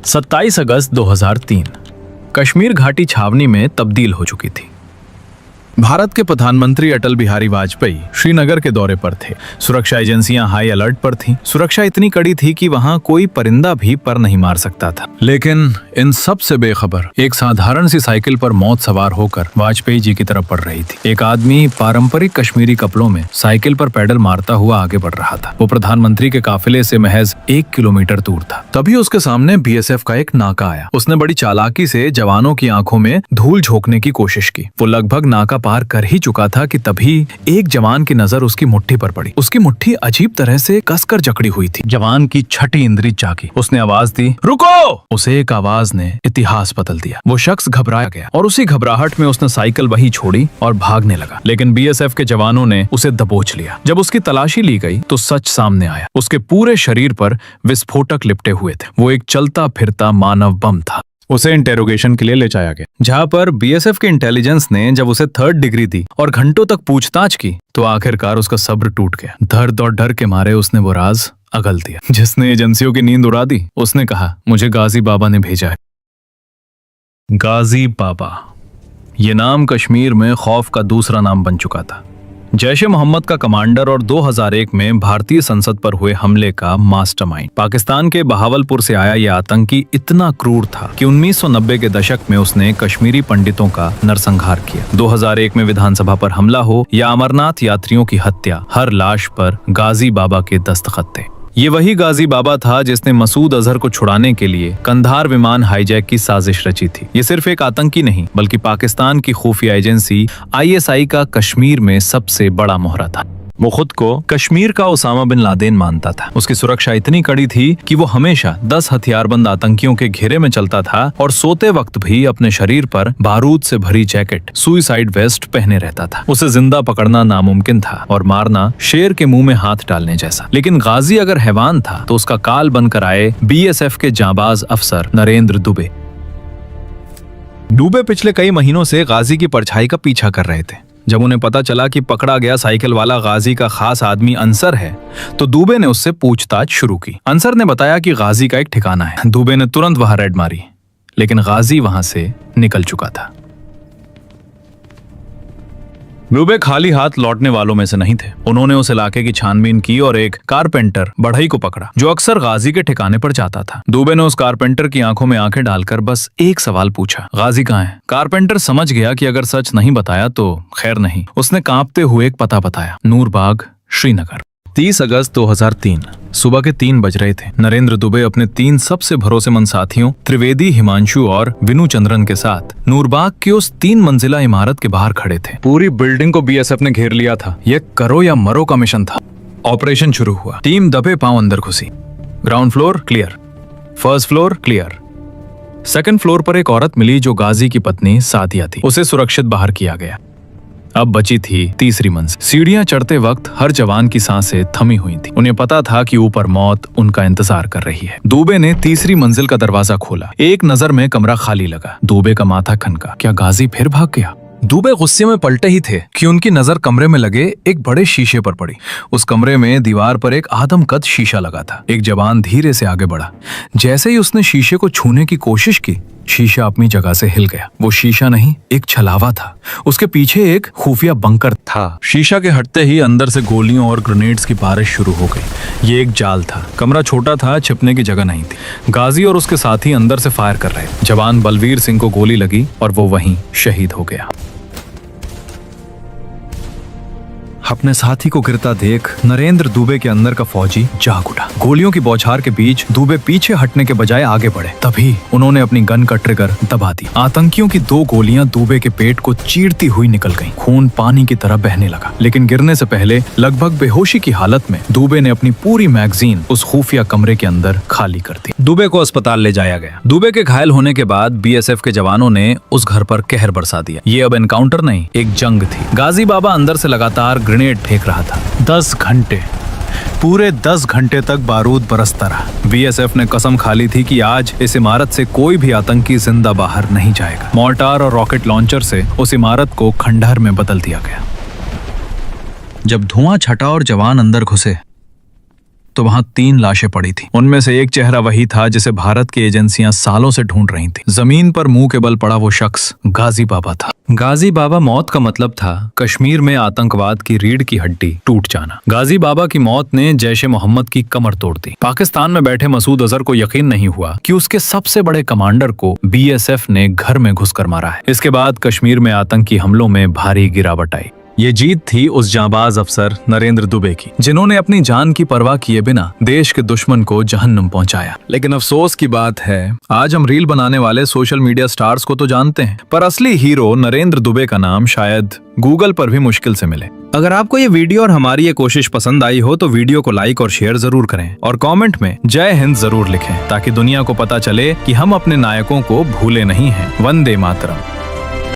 27 अगस्त 2003 कश्मीर घाटी छावनी में तब्दील हो चुकी थी। भारत के प्रधानमंत्री अटल बिहारी वाजपेयी श्रीनगर के दौरे पर थे। सुरक्षा एजेंसियां हाई अलर्ट पर थीं। सुरक्षा इतनी कड़ी थी कि वहां कोई परिंदा भी पर नहीं मार सकता था। लेकिन इन सब से बेखबर एक साधारण सी साइकिल पर मौत सवार होकर वाजपेयी जी की तरफ बढ़ रही थी। एक आदमी पारंपरिक कश्मीरी कपड़ों में साइकिल पर पैडल मारता हुआ आगे बढ़ रहा था। वो प्रधानमंत्री के काफिले से महज 1 किलोमीटर दूर था। तभी उसके सामने बीएसएफ का एक नाका आया। उसने बड़ी चालाकी से जवानों की आंखों में धूल झोंकने की कोशिश की। वो लगभग नाका पार कर ही चुका था कि तभी एक जवान की नजर उसकी मुट्ठी पर पड़ी। उसकी मुट्ठी अजीब तरह से कसकर जकड़ी हुई थी। जवान की छठी इंद्री जागी। उसने आवाज दी, रुको! उसे एक आवाज ने इतिहास बदल दिया। वो शख्स घबराया गया और उसी घबराहट में उसने साइकिल वहीं छोड़ी और भागने लगा। लेकिन बीएसएफ के जवानों ने उसे दबोच लिया। जब उसकी तलाशी ली गई तो सच सामने आया। उसके पूरे शरीर पर विस्फोटक लिपटे हुए थे। वो एक चलता फिरता मानव बम था। उसे इंटेरोगेशन के लिए ले जाया गया, जहां पर बीएसएफ के इंटेलिजेंस ने जब उसे 3rd डिग्री दी और घंटों तक पूछताछ की तो आखिरकार उसका सब्र टूट गया। दर्द और डर के मारे उसने वो राज अगल दिया जिसने एजेंसियों की नींद उड़ा दी। उसने कहा, मुझे गाजी बाबा ने भेजा है। गाजी बाबा, ये नाम कश्मीर में खौफ का दूसरा नाम बन चुका था। जैश-ए मोहम्मद का कमांडर और 2001 में भारतीय संसद पर हुए हमले का मास्टरमाइंड। पाकिस्तान के बहावलपुर से आया यह आतंकी इतना क्रूर था कि 1990 के दशक में उसने कश्मीरी पंडितों का नरसंहार किया। 2001 में विधानसभा पर हमला हो या अमरनाथ यात्रियों की हत्या, हर लाश पर गाजी बाबा के दस्तखत थे। ये वही गाजी बाबा था जिसने मसूद अजहर को छुड़ाने के लिए कंधार विमान हाईजैक की साजिश रची थी। ये सिर्फ एक आतंकी नहीं बल्कि पाकिस्तान की खुफिया एजेंसी ISI का कश्मीर में सबसे बड़ा मोहरा था। वो खुद को कश्मीर का उसामा बिन लादेन मानता था। उसकी सुरक्षा इतनी कड़ी थी कि वो हमेशा 10 हथियारबंद आतंकियों के घेरे में चलता था और सोते वक्त भी अपने शरीर पर बारूद से भरी जैकेट, सुइसाइड वेस्ट पहने रहता था। उसे जिंदा पकड़ना नामुमकिन था और मारना शेर के मुंह में हाथ डालने जैसा। लेकिन गाजी अगर हैवान था तो उसका काल बनकर आए BSF के जांबाज अफसर नरेंद्र दुबे। दुबे पिछले कई महीनों से गाजी की परछाई का पीछा कर रहे थे। जब उन्हें पता चला कि पकड़ा गया साइकिल वाला गाजी का खास आदमी अंसर है तो दुबे ने उससे पूछताछ शुरू की। अंसर ने बताया कि गाजी का एक ठिकाना है। दुबे ने तुरंत वहां रेड मारी, लेकिन गाजी वहां से निकल चुका था। दुबे खाली हाथ लौटने वालों में से नहीं थे। उन्होंने उस इलाके की छानबीन की और एक कारपेंटर बढ़ई को पकड़ा जो अक्सर गाजी के ठिकाने पर जाता था। दुबे ने उस कारपेंटर की आंखों में आंखें डालकर बस एक सवाल पूछा, गाजी कहाँ है? कारपेंटर समझ गया कि अगर सच नहीं बताया तो खैर नहीं। उसने कांपते हुए एक पता बताया, नूरबाग, श्रीनगर। 30 अगस्त 2003 सुबह के 3 बज रहे थे। नरेंद्र दुबे अपने 3 सबसे भरोसेमंद साथियों त्रिवेदी, हिमांशु और विनु चंद्रन के साथ नूरबाग की उस 3 मंजिला इमारत के बाहर खड़े थे। पूरी बिल्डिंग को BSF ने घेर लिया था। यह करो या मरो का मिशन था। ऑपरेशन शुरू हुआ। टीम दबे पांव अंदर घुसी। Ground floor clear, first floor clear. Second floor पर एक औरत मिली जो गाजी की पत्नी सादिया थी। उसे सुरक्षित बाहर किया गया। अब बची थी तीसरी मंजिल। सीढ़ियां चढ़ते वक्त हर जवान की सांसें थमी हुई थी। उन्हें पता था कि ऊपर मौत उनका इंतजार कर रही है। दुबे ने तीसरी मंजिल का दरवाजा खोला। एक नजर में कमरा खाली लगा। दुबे का माथा खनका। क्या गाजी फिर भाग गया? दुबे गुस्से में पलटे ही थे कि उनकी नजर कमरे में लगे एक बड़े शीशे पर पड़ी। उस कमरे में दीवार पर एक आदमकद शीशा लगा था। एक जवान धीरे से आगे बढ़ा। जैसे ही उसने शीशे को छूने की कोशिश की, शीशा अपनी जगह से हिल गया। वो शीशा नहीं, एक छलावा था। उसके पीछे एक खुफिया बंकर था। शीशा के हटते ही अंदर से गोलियों और ग्रेनेड्स की बारिश शुरू हो गई। ये एक जाल था। कमरा छोटा था, छिपने की जगह नहीं थी। गाजी और उसके साथी अंदर से फायर कर रहे। जवान बलवीर सिंह को गोली लगी और वो वहीं शहीद हो गया। अपने साथी को गिरता देख नरेंद्र दुबे के अंदर का फौजी जाग उठा। गोलियों की बौछार के बीच दुबे पीछे हटने के बजाय आगे बढ़े। तभी उन्होंने अपनी गन का ट्रिगर दबा दी। आतंकियों की 2 गोलियां दुबे के पेट को चीरती हुई निकल गईं। खून पानी की तरह बहने लगा। लेकिन गिरने से पहले लगभग बेहोशी की हालत में दुबे ने अपनी पूरी मैगजीन उस खुफिया कमरे के अंदर खाली कर दी। दुबे को अस्पताल ले जाया गया। दुबे के घायल होने के बाद BSF के जवानों ने उस घर पर कहर बरसा दिया। ये अब एनकाउंटर नहीं, एक जंग थी। गाजी बाबा अंदर से लगातार ग्रेनेड फेंक रहा था। 10 घंटे, पूरे 10 घंटे तक बारूद बरसता रहा। BSF ने कसम खा ली थी कि आज इस इमारत से कोई भी आतंकी जिंदा बाहर नहीं जाएगा। मोर्टार और रॉकेट लॉन्चर से उस इमारत को खंडहर में बदल दिया गया। जब धुआं छटा और जवान अंदर घुसे तो वहाँ 3 लाशें पड़ी थी। उनमें से एक चेहरा वही था जिसे भारत की एजेंसियां सालों से ढूंढ रही थी। जमीन पर मुंह के बल पड़ा वो शख्स गाजी बाबा था। गाजी बाबा मौत का मतलब था कश्मीर में आतंकवाद की रीढ़ की हड्डी टूट जाना। गाजी बाबा की मौत ने जैश ए मोहम्मद की कमर तोड़ दी। पाकिस्तान में बैठे मसूद अजहर को यकीन नहीं हुआ कि उसके सबसे बड़े कमांडर को बीएसएफ ने घर में घुसकर मारा है। इसके बाद कश्मीर में आतंकी हमलों में भारी गिरावट आई। ये जीत थी उस जांबाज अफसर नरेंद्र दुबे की, जिन्होंने अपनी जान की परवाह किए बिना देश के दुश्मन को जहन्नुम पहुंचाया। लेकिन अफसोस की बात है, आज हम रील बनाने वाले सोशल मीडिया स्टार्स को तो जानते हैं, पर असली हीरो नरेंद्र दुबे का नाम शायद गूगल पर भी मुश्किल से मिले। अगर आपको ये वीडियो और हमारी ये कोशिश पसंद आई हो तो वीडियो को लाइक और शेयर जरूर करें और कमेंट में जय हिंद जरूर लिखें, ताकि दुनिया को पता चले कि हम अपने नायकों को भूले नहीं हैं। वंदे मातरम।